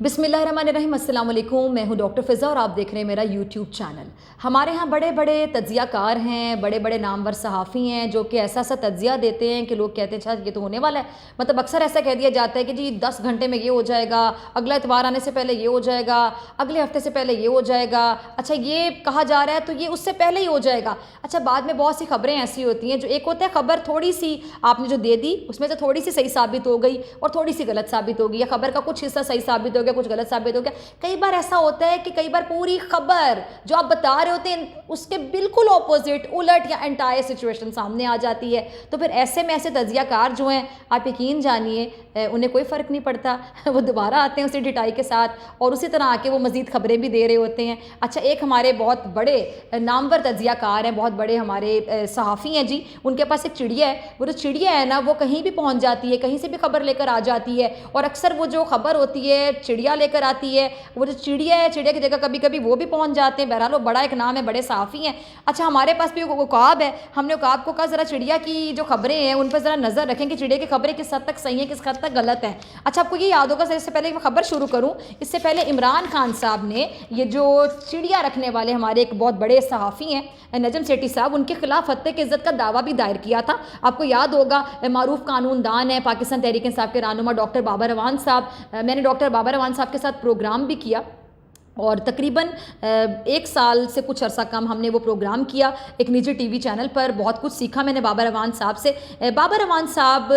بسم اللہ الرحمن الرحیم، السلام علیکم۔ میں ہوں ڈاکٹر فضا اور آپ دیکھ رہے ہیں میرا یوٹیوب چینل۔ ہمارے ہاں بڑے بڑے تجزیہ کار ہیں، بڑے بڑے نامور صحافی ہیں جو کہ ایسا تجزیہ دیتے ہیں کہ لوگ کہتے ہیں اچھا یہ تو ہونے والا ہے۔ مطلب اکثر ایسا کہہ دیا جاتا ہے کہ جی 10 گھنٹے میں یہ ہو جائے گا، اگلا اتوار آنے سے پہلے یہ ہو جائے گا، اگلے ہفتے سے پہلے یہ ہو جائے گا، اچھا یہ کہا جا رہا ہے تو یہ اس سے پہلے ہی ہو جائے گا۔ اچھا بعد میں بہت سی خبریں ایسی ہوتی ہیں جو ایک ہوتا ہے خبر تھوڑی سی آپ نے جو دے دی اس میں سے تھوڑی سی صحیح ثابت ہو گئی اور تھوڑی سی غلط ثابت ہو گئی، یا خبر کا کچھ حصہ صحیح ثابت ہو گیا کچھ غلط ثابت ہو گیا۔ کئی بار ایسا ہوتا ہے کہ کئی بار پوری خبر جو آپ بتا رہے ہوتے ہیں اس کے بالکل اپوزٹ الٹ یا انٹائر سچویشن سامنے آ جاتی ہے، تو پھر ایسے میں ایسے تجزیہ کار جو ہیں آپ یقین جانیے انہیں کوئی فرق نہیں پڑتا، وہ دوبارہ آتے ہیں اسی ڈٹائی کے ساتھ اور اسی طرح آ کے وہ مزید خبریں بھی دے رہے ہوتے ہیں۔ اچھا ایک ہمارے بہت بڑے نامور تجزیہ کار ہیں، بہت بڑے ہمارے صحافی ہیں جی، ان کے پاس ایک چڑیا ہے، وہ جو چڑیا ہے نا وہ کہیں بھی پہنچ جاتی ہے، کہیں سے بھی خبر لے کر آ جاتی ہے، اور اکثر وہ جو خبر ہوتی ہے چڑیا لے کر آتی ہے، وہ جو چڑیا ہے چڑیا کی جگہ کبھی کبھی وہ بھی پہنچ جاتے ہیں۔ بہرحال وہ بڑا ایک نام ہے، بڑے صحافی ہیں۔ اچھا ہمارے پاس بھی عقاب ہے، ہم نے عقاب کو کہا ذرا چڑیا کی جو خبریں ہیں ان پہ ذرا نظر رکھیں کہ چڑیا کی خبریں کس حد تک صحیح ہیں کس حد تک غلط ہیں۔ اچھا آپ کو یہ یاد ہوگا، اس سے پہلے میں خبر شروع کروں اس سے پہلے عمران خان صاحب نے یہ جو چڑیا رکھنے والے ہمارے ایک بہت بڑے صحافی ہیں نجم سیٹھی صاحب، ان کے خلاف ہتک عزت کا دعویٰ بھی دائر کیا تھا۔ آپ کو یاد ہوگا معروف قانون دان ہے پاکستان تحریک انصاف کے رہنما ڈاکٹر بابر اعوان صاحب، میں نے ڈاکٹر بابر اعوان صاحب کے ساتھ پروگرام بھی کیا اور تقریباً 1 سال سے کچھ عرصہ کم ہم نے وہ پروگرام کیا ایک نجی ٹی وی چینل پر۔ بہت کچھ سیکھا میں نے بابر اعوان صاحب سے۔ بابر اعوان صاحب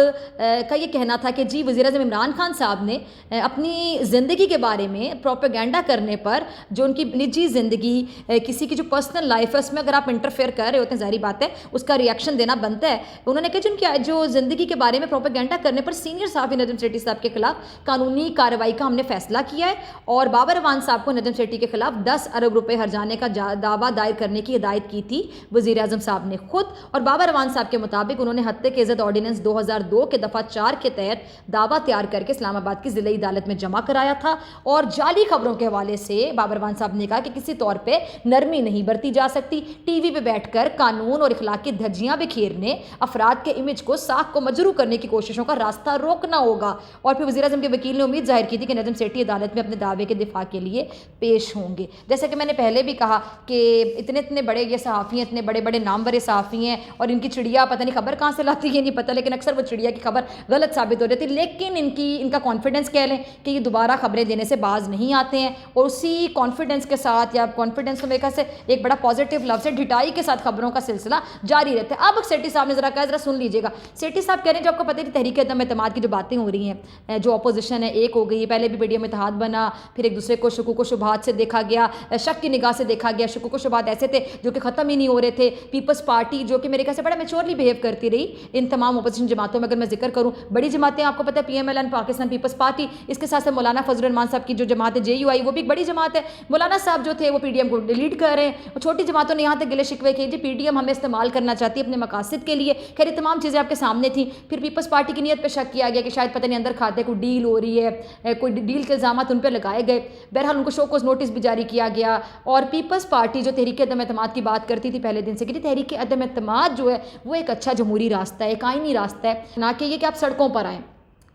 کا یہ کہنا تھا کہ جی وزیر اعظم عمران خان صاحب نے اپنی زندگی کے بارے میں پروپیگنڈا کرنے پر جو ان کی نجی زندگی کسی کی جو پرسنل لائف ہے اس میں اگر آپ انٹرفیئر کر رہے ہوتے ہیں ظاہری بات ہے اس کا ریئیکشن دینا بنتا ہے۔ انہوں نے کہا جن کی جو زندگی کے بارے میں پروپیگنڈا کرنے پر سینئر صحافی نجم سیٹھی صاحب کے خلاف قانونی کارروائی کا ہم نے فیصلہ کیا ہے، اور بابر اعوان صاحب کو نجم سیٹھی کے خلاف 10 ارب روپے ہرجانے کا دعویٰ دائر کرنے کی ہدایت کی تھی وزیر اعظم صاحب نے خود، اور بابر اعوان صاحب کے مطابق انہوں نے ہتک عزت آرڈیننس 2002 کے دفعہ 4 کے تحت دعویٰ تیار کر کے اسلام آباد کی ضلعی عدالت میں جمع کرایا تھا، اور جعلی خبروں کے حوالے سے بابر اعوان صاحب نے کہا کہ کسی طور پہ نرمی نہیں برتی جا سکتی، ٹی وی پہ بیٹھ کر قانون اور اخلاق کی دھجیاں بکھیرنے، افراد کے امیج کو ساکھ کو مجروح کرنے کی کوششوں کا راستہ روکنا ہوگا۔ اور پھر وزیر اعظم کے وکیل نے امید ظاہر کی تھی کہ نجم سیٹھی عدالت میں اپنے دعوے کے دفاع کے لیے پیش ہوں گے۔ جیسا کہ میں نے پہلے بھی کہا کہ اتنے بڑے یہ صحافی ہیں، اتنے بڑے نامور صحافی ہیں، اور ان کی چڑیا پتہ نہیں خبر کہاں سے لاتی ہے نہیں پتہ، لیکن اکثر وہ چڑیا کی خبر غلط ثابت ہو جاتی ہے، لیکن ان کا کانفیڈنس کہہ لیں کہ یہ دوبارہ خبریں دینے سے باز نہیں آتے ہیں، اور اسی کانفیڈنس کے ساتھ یا کانفیڈنس کو میرے خیال سے ایک بڑا پازیٹیو لفظ ہے، ڈٹائی کے ساتھ خبروں کا سلسلہ جاری رہتا ہے۔ اب سیٹھی صاحب نے ذرا سن لیجیے گا۔ سیٹھی صاحب کہہ رہے ہیں جو آپ کو پتہ ہے تحریک عدم اعتماد کی جو باتیں ہو رہی ہیں، جو اپوزیشن ہے ایک ہو گئی، پہلے بھی پی ڈی ایم اتحاد بنا، پھر ایک دوسرے کو شکوک و شبہات سے دیکھا گیا، شک کی نگاہ سے دیکھا گیا، شکوک و شبہات ایسے تھے جو کہ ختم ہی نہیں ہو رہے تھے۔ پیپلز پارٹی جو کہ میرے خیال سے بڑا میچورلی بیہیو کرتی رہی ان تمام اپوزیشن جماعتوں میں، اگر میں ذکر کروں بڑی جماعتیں آپ کو پتہ ہے P M L N Pakistan Peoples Party, اس کے ساتھ مولانا فضل الرحمان صاحب کی جو جماعت ہے جے یو آئی وہ بھی ایک بڑی جماعت ہے۔ مولانا صاحب جو تھے وہ پی ڈی ایم کو لیڈ کر رہے ہیں، چھوٹی جماعتوں نے یہاں تک گلے شکوے کیے جی پی ڈی ایم ہمیں استعمال کرنا چاہتی ہے اپنے مقاصد کے لیے، خیر یہ تمام چیزیں آپ کے سامنے تھیں۔ پھر پیپلز پارٹی کی نیت پہ شک کیا گیا کہ شاید پتہ نہیں اندر کھاتے کوئی ڈیل ہو رہی ہے، کوئی ڈیل کے الزامات ان پہ لگائے گئے، بہرحال ان کو شو کوز نوٹس بھی جاری کیا گیا۔ اور پیپلز پارٹی جو تحریک عدم اعتماد کی بات کرتی تھی پہلے دن سے کہ تحریک عدم اعتماد جو ہے وہ ایک اچھا جمہوری راستہ ہے، ایک آئینی راستہ ہے، نہ کہ یہ کہ آپ سڑکوں پر آئیں۔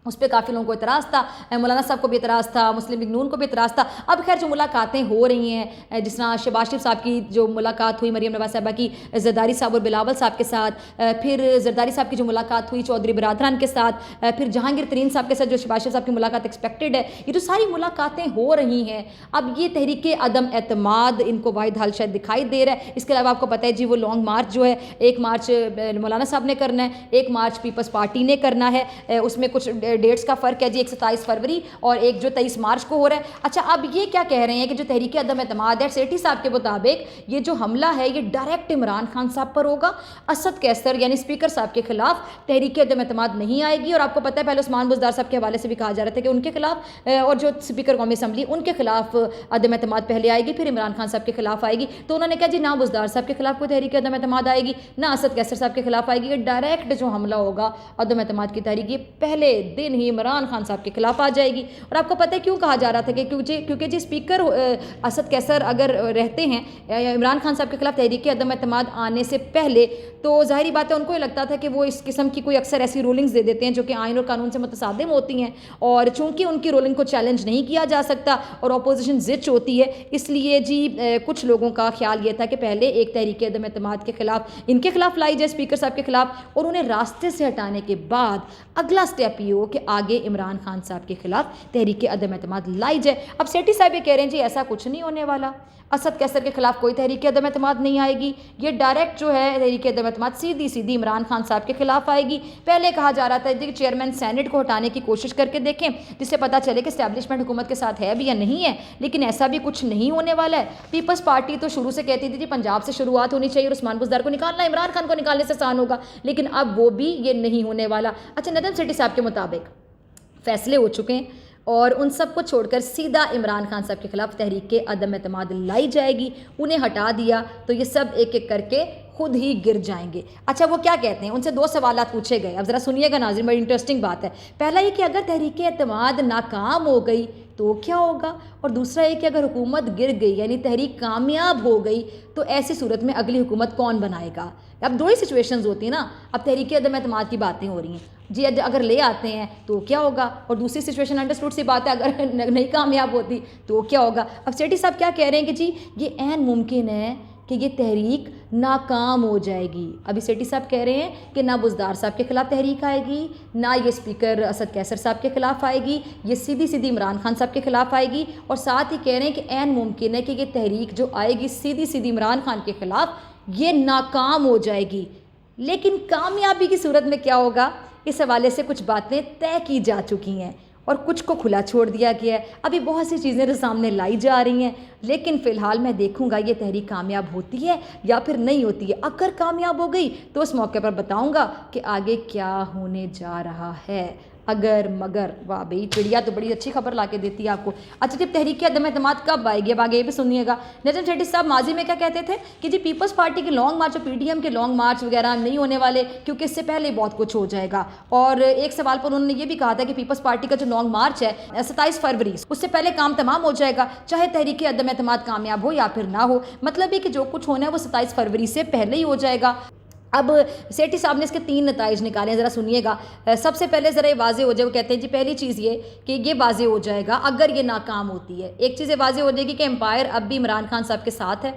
اس پہ کافی لوگوں کو اعتراض تھا، مولانا صاحب کو بھی اعتراض تھا، مسلم لیگ نون کو بھی اعتراض تھا۔ اب خیر جو ملاقاتیں ہو رہی ہیں جس طرح شہباز شریف صاحب کی جو ملاقات ہوئی مریم نواز صاحبہ کی زرداری صاحب اور بلاول صاحب کے ساتھ، پھر زرداری صاحب کی جو ملاقات ہوئی چودھری برادران کے ساتھ، پھر جہانگیر ترین صاحب کے ساتھ جو شہباز شریف صاحب کی ملاقات ایکسپیکٹڈ ہے، یہ جو ساری ملاقاتیں ہو رہی ہیں اب یہ تحریک عدم اعتماد ان کو واحد حل شاید دکھائی دے رہا ہے۔ اس کے علاوہ آپ کو پتہ ہے جی وہ لانگ مارچ جو ہے 1 مارچ مولانا صاحب نے کرنا ہے، 1 مارچ پیپلز پارٹی نے کرنا ہے، اس میں کچھ ڈیٹس کا فرق ہے، ایک 27 فروری اور ایک جو 23 مارچ کو ہو رہا ہے۔ اچھا اب یہ کیا کہہ رہے ہیں کہ جو تحریک عدم اعتماد ہے سیٹھی صاحب کے مطابق یہ جو حملہ ہے یہ ڈائریکٹ عمران خان صاحب پر ہوگا، اسد کیسر یعنی اسپیکر صاحب کے خلاف تحریک عدم اعتماد نہیں آئے گی۔ اور آپ کو پتہ ہے پہلے عثمان بزدار صاحب کے حوالے سے بھی کہا جا رہا تھا کہ ان کے خلاف اور جو اسپیکر قومی اسمبلی ان کے خلاف عدم اعتماد پہلے آئے گی پھر عمران خان صاحب کے خلاف آئے گی۔ تو انہوں نے کہا جی نہ بزدار صاحب کے خلاف کوئی تحریک عدم اعتماد آئے گی نہ اسد کیسر صاحب کے خلاف آئے گی، یہ ڈائریکٹ جو حملہ ہوگا عدم اعتماد کی تحریک یہ پہلے یقین ہی عمران خان صاحب کے خلاف آ جائے گی. اور آپ کو پتہ ہے کیوں کہا جا رہا تھا کہ کیونکہ جی اسپیکر اسد کیسر اگر رہتے ہیں عمران خان صاحب کے خلاف تحریک عدم اعتماد آنے سے پہلے, تو ظاہری بات ہے ان کو یہ لگتا تھا کہ وہ اس قسم کی کوئی اکثر ایسی رولنگز دے دیتے ہیں جو کہ آئین اور قانون سے متصادم ہوتی ہیں, اور چونکہ ان کی رولنگ کو چیلنج نہیں کیا جا سکتا اور اپوزیشن زچ ہوتی ہے, اس لیے جی کچھ لوگوں کا خیال یہ تھا کہ پہلے ایک تحریک عدم اعتماد کے خلاف ان کے خلاف لائی جائے اسپیکر صاحب کے خلاف, اور انہیں راستے سے ہٹانے کے بعد اگلا سٹیپ یہ ہو کہ آگے عمران خان صاحب کے خلاف تحریک عدم اعتماد لائی جائے. اب سیٹھی صاحب یہ کہہ رہے ہیں جی ایسا کچھ نہیں ہونے والا, اسد کیسر کے خلاف کوئی تحریک عدم اعتماد نہیں آئے گی, یہ ڈائریکٹ جو ہے تحریک عدم اعتماد سیدھی عمران خان صاحب کے خلاف آئے گی. پہلے کہا جا رہا تھا کہ چیئرمین سینٹ کو ہٹانے کی کوشش کر کے دیکھیں جس سے پتہ چلے کہ اسٹیبلشمنٹ حکومت کے ساتھ ہے بھی یا نہیں ہے, لیکن ایسا بھی کچھ نہیں ہونے والا ہے. پیپلز پارٹی تو شروع سے کہتی تھی جی پنجاب سے شروعات ہونی چاہیے اور عثمان بزدار کو نکالنا عمران خان کو نکالنے سے آسان ہوگا, لیکن اب وہ بھی یہ نہیں ہونے والا. اچھا, ندیم سیٹھی صاحب کے مطابق فیصلے ہو چکے ہیں اور ان سب کو چھوڑ کر سیدھا عمران خان صاحب کے خلاف تحریک عدم اعتماد لائی جائے گی. انہیں ہٹا دیا تو یہ سب ایک ایک کر کے خود ہی گر جائیں گے. اچھا, وہ کیا کہتے ہیں, ان سے 2 سوالات پوچھے گئے, اب ذرا سنیے گا ناظرین, بڑی انٹرسٹنگ بات ہے. پہلا یہ کہ اگر تحریک اعتماد ناکام ہو گئی تو کیا ہوگا, اور دوسرا یہ کہ اگر حکومت گر گئی یعنی تحریک کامیاب ہو گئی تو ایسی صورت میں اگلی حکومت کون بنائے گا. اب 2 ہی سچویشنز ہوتی ہیں نا, اب تحریک عدم اعتماد کی باتیں ہو رہی ہیں جی, اگر لے آتے ہیں تو کیا ہوگا, اور دوسری سچویشن انڈرسٹوڈ سی بات ہے اگر نہیں کامیاب ہوتی تو کیا ہوگا. اب سیٹھی صاحب کیا کہہ رہے ہیں کہ جی یہ عین ممکن ہے کہ یہ تحریک ناکام ہو جائے گی. ابھی سیٹھی صاحب کہہ رہے ہیں کہ نہ بزدار صاحب کے خلاف تحریک آئے گی, نہ یہ اسپیکر اسد کیسر صاحب کے خلاف آئے گی, یہ سیدھی عمران خان صاحب کے خلاف آئے گی, اور ساتھ ہی کہہ رہے ہیں کہ عین ممکن ہے کہ یہ تحریک جو آئے گی سیدھی عمران خان کے خلاف یہ ناکام ہو جائے گی. لیکن کامیابی کی صورت میں کیا ہوگا, اس حوالے سے کچھ باتیں طے کی جا چکی ہیں اور کچھ کو کھلا چھوڑ دیا گیا ہے. ابھی بہت سی چیزیں سامنے لائی جا رہی ہیں, لیکن فی الحال میں دیکھوں گا یہ تحریک کامیاب ہوتی ہے یا پھر نہیں ہوتی ہے. اگر کامیاب ہو گئی تو اس موقع پر بتاؤں گا کہ آگے کیا ہونے جا رہا ہے. اگر مگر واہ بھئی, چڑیا تو بڑی اچھی خبر لا کے دیتی ہے آپ کو. اچھا, جب تحریک عدم اعتماد کب آئے گی, اب آگے یہ بھی سنیے گا. ندیم سیٹھی صاحب ماضی میں کیا کہتے تھے کہ جی پیپلز پارٹی کے لانگ مارچ اور پی ڈی ایم کے لانگ مارچ وغیرہ نہیں ہونے والے کیونکہ اس سے پہلے بہت کچھ ہو جائے گا. اور ایک سوال پر انہوں نے یہ بھی کہا تھا کہ پیپلز پارٹی کا جو لانگ مارچ ہے 27 فروری اس سے پہلے کام تمام ہو جائے گا, چاہے تحریک عدم اعتماد کامیاب ہو یا پھر نہ ہو. مطلب یہ کہ جو کچھ ہونا ہے وہ 27 فروری سے پہلے ہی ہو جائے گا. اب سیٹھی صاحب نے اس کے 3 نتائج نکالے ہیں, ذرا سنیے گا. سب سے پہلے ذرا یہ واضح ہو جائے, وہ کہتے ہیں جی پہلی چیز یہ کہ یہ واضح ہو جائے گا اگر یہ ناکام ہوتی ہے. ایک چیز یہ واضح ہو جائے گی کہ امپائر اب بھی عمران خان صاحب کے ساتھ ہے.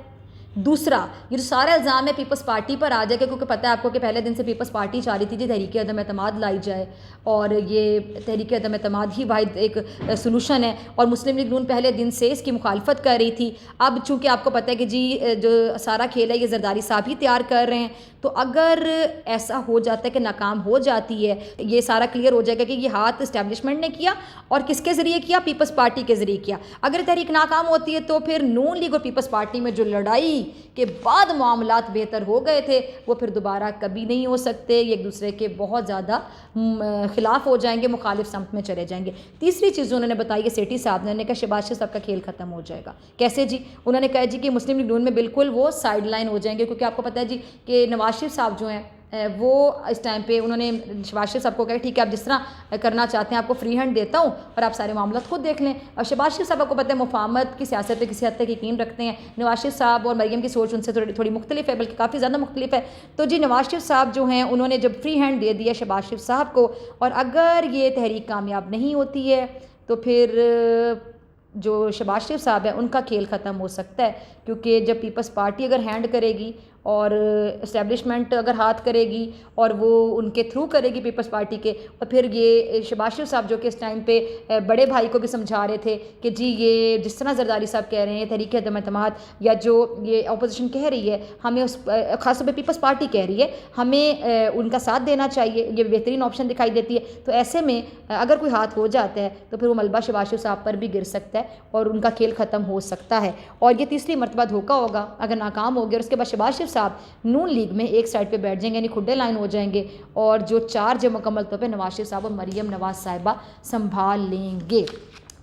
دوسرا, یہ جو سارا الزام ہے پیپلز پارٹی پر آ جائے گا, کیونکہ پتہ ہے آپ کو کہ پہلے دن سے پیپلز پارٹی چاہ رہی تھی جی تحریک عدم اعتماد لائی جائے, اور یہ تحریک عدم اعتماد ہی واحد ایک سلوشن ہے, اور مسلم لیگ نون پہلے دن سے اس کی مخالفت کر رہی تھی. اب چونکہ آپ کو پتہ ہے کہ جی جو سارا کھیل ہے یہ زرداری صاحب ہی تیار کر رہے ہیں, تو اگر ایسا ہو جاتا ہے کہ ناکام ہو جاتی ہے, یہ سارا کلیئر ہو جائے گا کہ یہ ہاتھ اسٹیبلشمنٹ نے کیا اور کس کے ذریعے کیا, پیپلز پارٹی کے ذریعے کیا. اگر تحریک ناکام ہوتی ہے تو پھر نون لیگ اور پیپلز پارٹی میں جو لڑائی کے بعد معاملات بہتر ہو گئے تھے وہ پھر دوبارہ کبھی نہیں ہو سکتے, یہ ایک دوسرے کے بہت زیادہ خلاف ہو جائیں گے, مخالف سمت میں چلے جائیں گے. تیسری چیز انہوں نے بتائی کہ سیٹھی صاحب نے کہا شہباز شریف صاحب کا کھیل ختم ہو جائے گا. کیسے جی, انہوں نے کہا جی کہ مسلم لیگ نون میں بالکل وہ سائیڈ لائن ہو جائیں گے, کیونکہ آپ کو پتہ ہے جی کہ نواز شریف صاحب جو ہیں وہ اس ٹائم پہ انہوں نے شہباز شریف صاحب کو کہا ٹھیک ہے آپ جس طرح کرنا چاہتے ہیں آپ کو فری ہینڈ دیتا ہوں اور آپ سارے معاملات خود دیکھ لیں. اور شہباز شریف صاحب کو پتہ ہے مفاہمت کی سیاست پہ کسی حد تک یقین رکھتے ہیں. نواز شریف صاحب اور مریم کی سوچ ان سے تھوڑی مختلف ہے, بلکہ کافی زیادہ مختلف ہے. تو جی نواز شریف صاحب جو ہیں انہوں نے جب فری ہینڈ دے دیا شہباز شریف صاحب کو, اور اگر یہ تحریک کامیاب نہیں ہوتی ہے تو پھر جو شہباز شریف صاحب ہیں ان کا کھیل ختم ہو سکتا ہے, کیونکہ جب پیپلز پارٹی اگر ہینڈ کرے گی اور اسٹیبلشمنٹ اگر ہاتھ کرے گی اور وہ ان کے تھرو کرے گی پیپلز پارٹی کے, اور پھر یہ شہباز شریف صاحب جو کہ اس ٹائم پہ بڑے بھائی کو بھی سمجھا رہے تھے کہ جی یہ جس طرح زرداری صاحب کہہ رہے ہیں تحریک عدم اعتماد یا جو یہ اپوزیشن کہہ رہی ہے ہمیں اس خاص طور پہ پیپلز پارٹی کہہ رہی ہے ہمیں ان کا ساتھ دینا چاہیے, یہ بہترین آپشن دکھائی دیتی ہے. تو ایسے میں اگر کوئی ہاتھ ہو جاتا ہے تو پھر وہ ملبہ شہباز شریف صاحب پر بھی گر سکتا ہے اور ان کا کھیل ختم ہو سکتا ہے. اور یہ تیسری مرتبہ دھوکہ ہوگا اگر ناکام ہو گیا, اور اس کے بعد شہباز شریف صاحب نون لیگ میں ایک سائڈ پہ بیٹھ جائیں گے, یعنی کھڈے لائن ہو جائیں گے, اور جو چارج مکمل طور پہ نواز شریف صاحب اور مریم نواز صاحبہ سنبھال لیں گے.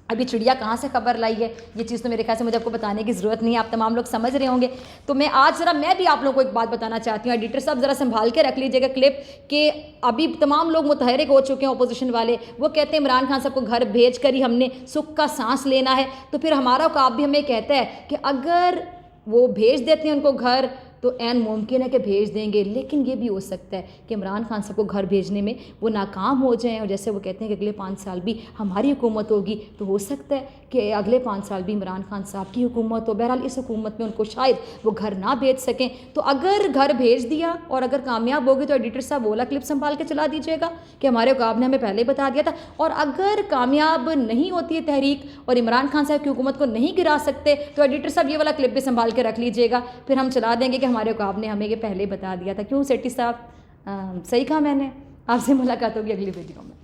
ابھی چڑیا کہاں سے خبر لائی ہے، یہ چیز تو میرے خیال سے مجھے آپ کو بتانے کی ضرورت نہیں ہے، آپ تمام لوگ سمجھ رہے ہوں گے۔ تو میں آج میں بھی آپ لوگوں کو ایک بات بتانا چاہتی ہوں، ایڈیٹر صاحب ذرا سنبھال کے رکھ لیجیے گا کلپ، کہ ابھی تمام لوگ متحرک ہو چکے ہیں اپوزیشن والے، وہ کہتے ہیں عمران خان صاحب کو گھر بھیج کر ہی ہم نے سکھ کا سانس لینا ہے۔ تو پھر ہمارا اوقاف بھی ہمیں کہتا ہے کہ اگر وہ بھیج دیتے ہیں ان کو گھر تو عین ممکن ہے کہ بھیج دیں گے، لیکن یہ بھی ہو سکتا ہے کہ عمران خان صاحب کو گھر بھیجنے میں وہ ناکام ہو جائیں، اور جیسے وہ کہتے ہیں کہ اگلے 5 سال بھی ہماری حکومت ہوگی، تو ہو سکتا ہے کہ اگلے 5 سال بھی عمران خان صاحب کی حکومت ہو۔ بہرحال اس حکومت میں ان کو شاید وہ گھر نہ بھیج سکیں، تو اگر گھر بھیج دیا اور اگر کامیاب ہوگی تو ایڈیٹر صاحب اولا کلپ سنبھال کے چلا دیجیے گا کہ ہمارے اوقاف نے ہمیں پہلے بتا دیا تھا، اور اگر کامیاب نہیں ہوتی ہے تحریک اور عمران خان صاحب کی حکومت کو نہیں گرا سکتے تو ایڈیٹر صاحب یہ والا کلپ بھی سنبھال کے رکھ لیجیے گا، پھر ہم چلا دیں گے کہ ہمارے اوقاف نے ہمیں یہ پہلے بتا دیا تھا۔ کیوں سیٹھی صاحب، صحیح کہا میں نے؟ آپ سے ملاقات ہوگی اگلی ویڈیو میں۔